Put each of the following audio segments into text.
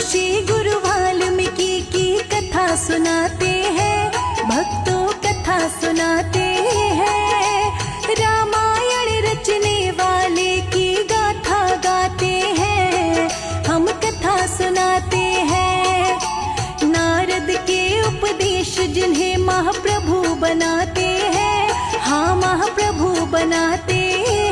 महर्षि गुरु वाल्मीकि की कथा सुनाते हैं, भक्तों कथा सुनाते हैं। रामायण रचने वाले की गाथा गाते हैं, हम कथा सुनाते हैं। नारद के उपदेश जिन्हें महाप्रभु बनाते हैं, हाँ महाप्रभु बनाते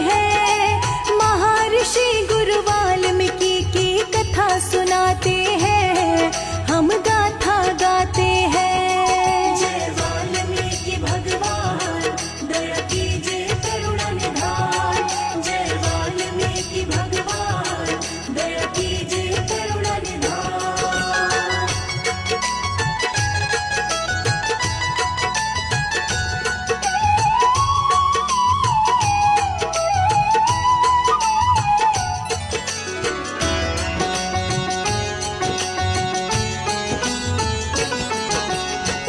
हैं। महर्षि गुरु वाल्मीकि की कथा सुनाते हैं, हम गाथा गाते हैं। जय वाल्मीकि भगवान, दया कीजिए करुणा निधान। जय वाल्मीकि भगवान, दया कीजिए करुणा निधान।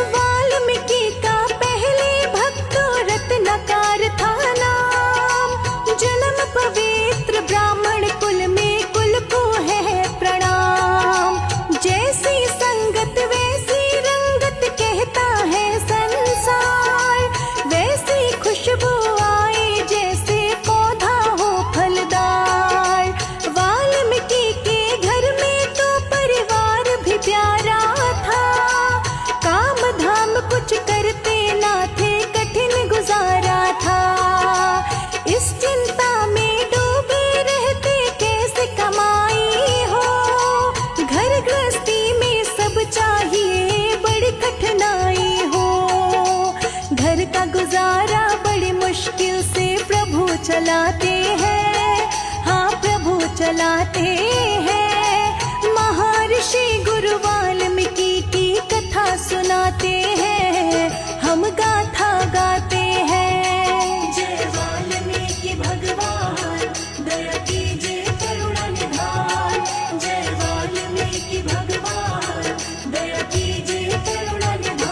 वाल्मीकि का पहले भक्तों रत्नाकर था नाम। जन्म पवित्र ब्राह्मण कुल में, कुल को है प्रणाम। जैसी संगत वैसी रंगत कहता है संसार। वैसी खुशबू आए जैसे पौधा हो फलदार। वाल्मीकि के घर में तो परिवार भी प्यारा था। काम धाम कुछ करते ना थे, कठिन गुजारा था। इस चिंता में डूबे रहते कैसे कमाई हो। घर गृहस्थी में सब चाहिए, बड़ी कठिनाई हो। घर का गुजारा बड़ी मुश्किल से प्रभु चलाते हैं, हाँ प्रभु चलाते हैं। महर्षि गुरु वाल्मीकि की कथा सुनाते हैं, हम गाथा गाते हैं। जय वाल्मीकि भगवान, दया कीजिए करुणा निधान। जय वाल्मीकि भगवान, दया कीजिए करुणा निधान।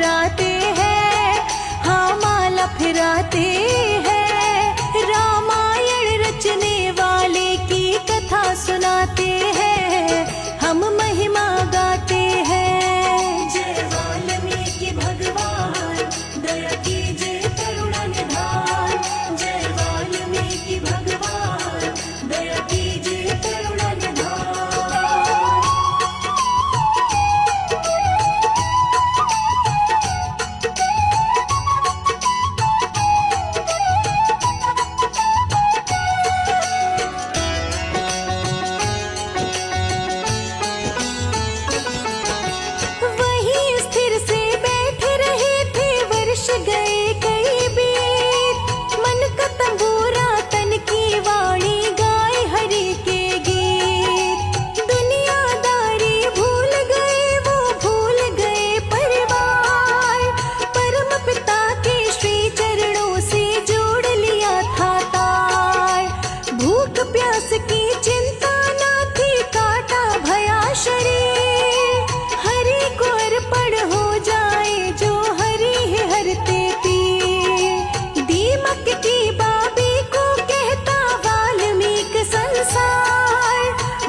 फिराते हैं, हाँ माला फिराते हैं। रामायण रचने वाले की कथा सुनाते हैं, हम महिमा गाते हैं। जय वाल्मीकि भगवान, दया कीजिए करुणा निधान। जय वाल्मीकि भगवान, दया कीजिए करुणा निधान। वहीं स्थिर से बैठे रहे थे, वर्ष गए कई बीत। मन का तंबूरा तन की वाणी गाए हरि के गीत। दुनियादारी भूल गए वो, भूल गए परिवार। परम पिता के श्री चरणों से जोड़ लिया था तार। भूख प्यास की चिंता न थी, काटा भया शरीर। हरि को अर्पण हो जाए जो हरि है हरते पीर। दीमक की बाबी को कहता वाल्मीक संसार।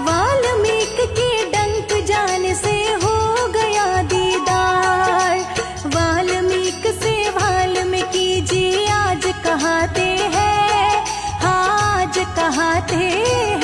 वाल्मीक के डंक जान से हो गया दीदार। वाल्मीक से वाल्मीकि जी आज कहाते हैं, हाँ आज कहाते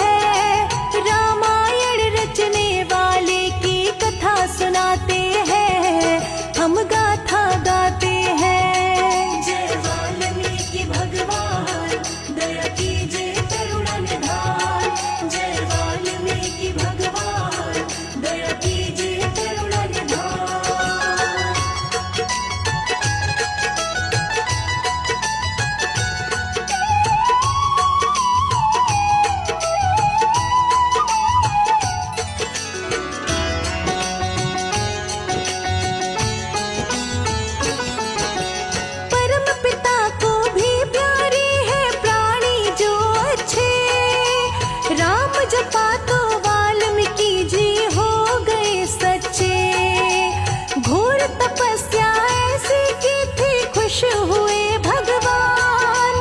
हैं। रामायण रचने वाले की कथा सुनाते हैं, हम गाथा गाते हैं। जय वाल्मीकि भगवान, दया कीजिए करुणा निधान। जय वाल्मीकि भगवान, दया कीजिए करुणा निधान। परम पिता को भी प्यारे हैं प्राणी जो अच्छे। राम जपा तो वाल्मीकि जी हो गए सच्चे। घोर तपस्या ऐसी की थी, खुश हुए भगवान।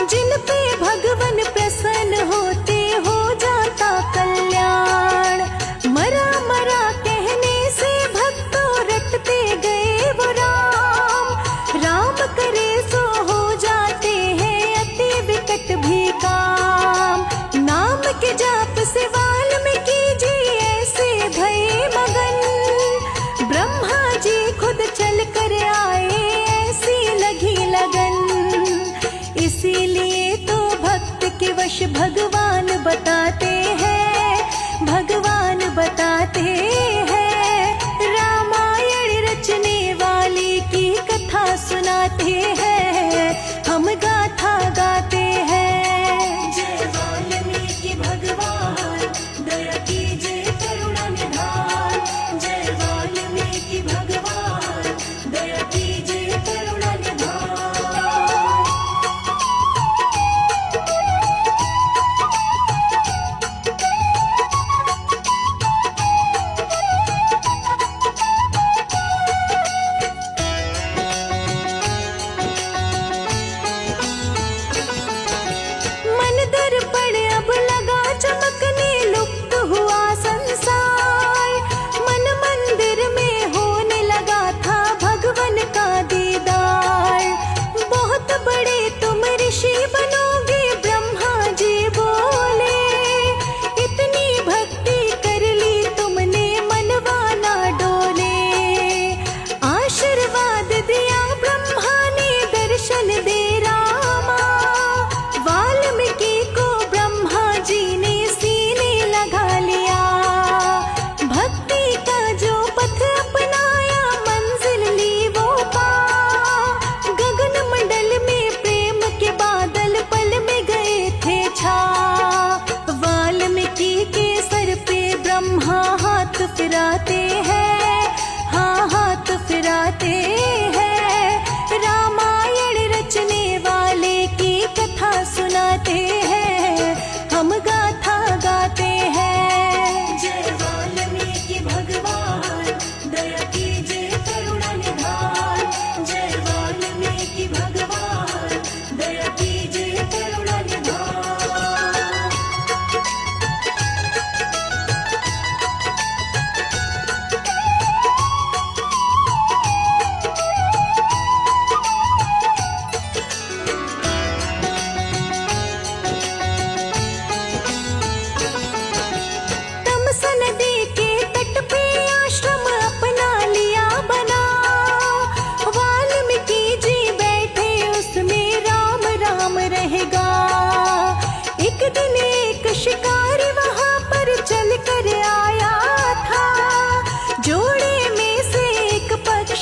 जिन पे भगवन प्रसन्न होते हो जाता कल्याण। मरा मरा कहने से भक्तों रटते गए वो राम। राम करे सो हो जाते हैं अति विकट भी काम। नाम के जाप से वाल्मीकि जी ऐसे भये मगन। ब्रह्मा जी खुद चल कर आए, ऐसी लगी लगन। इसीलिए तो भक्त के वश भगवान बताते हैं, भगवान बताते हैं। रामायण रचने वाले की कथा सुनाते हैं, हम गाथा गाते हैं। जय वाल्मीकि भगवान, दया कीजिए करुणा निधान। जय वाल्मीकि भगवान, दया कीजिए करुणा निधान।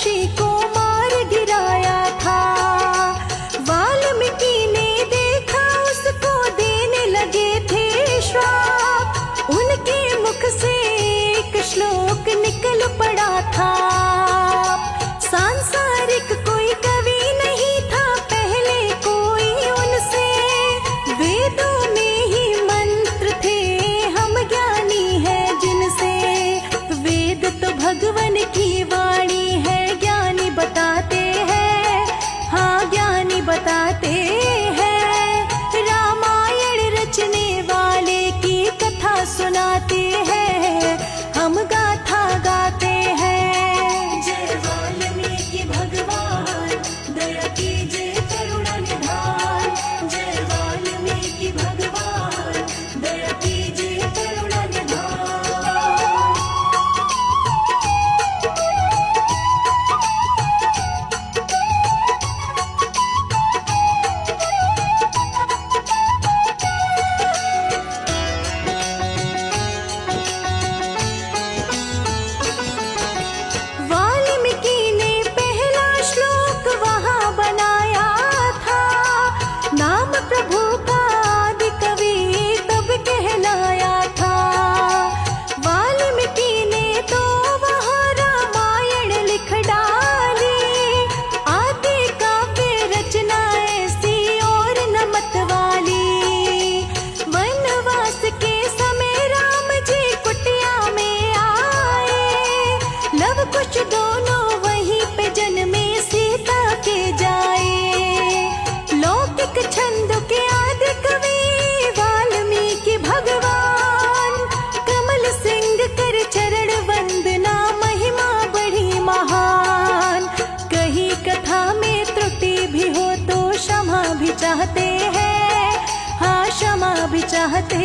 ऋषि को मार गिराया था। वाल्मीकि ने देखा उसको देने लगे थे श्राप, उनके मुख से एक श्लोक निकल पड़ा था। सांसारिक कोई कवि नहीं था पहले कोई उनसे, वेदों में ही मंत्र थे हम ज्ञानी हैं जिनसे। वेद तो भगवान की वाणी है, ज्ञानी बताते हैं, हाँ ज्ञानी बताते हैं। रामायण रचने वाले की कथा सुनाते हैं, हम गाथा गाते हैं। जय वाल्मीकि भगवान, दया कीजिए करुणा निधान। जय वाल्मीकि भगवान, दया कीजिए करुणा निधान। वाल्मीकि ने पहला श्लोक वहाँ बनाया था, नाम प्रभु का आदि कवि तब कहलाया था। वाल्मीकि ने तो वहाँ रामायण लिख डाली, आदि काव्य रचना ऐसी और न मत वाली। वनवास के समय राम जी कुटिया में आए, लव कुश दोनों वहीं पे जन्मे सीता के जाए। लौकिक छंद के आदि कवि वाल्मीकि भगवान, कमल सिंह कर चरण वंदना महिमा बड़ी महान। कहीं कथा में त्रुटि भी हो तो क्षमा भी चाहते हैं, हाँ क्षमा भी चाहते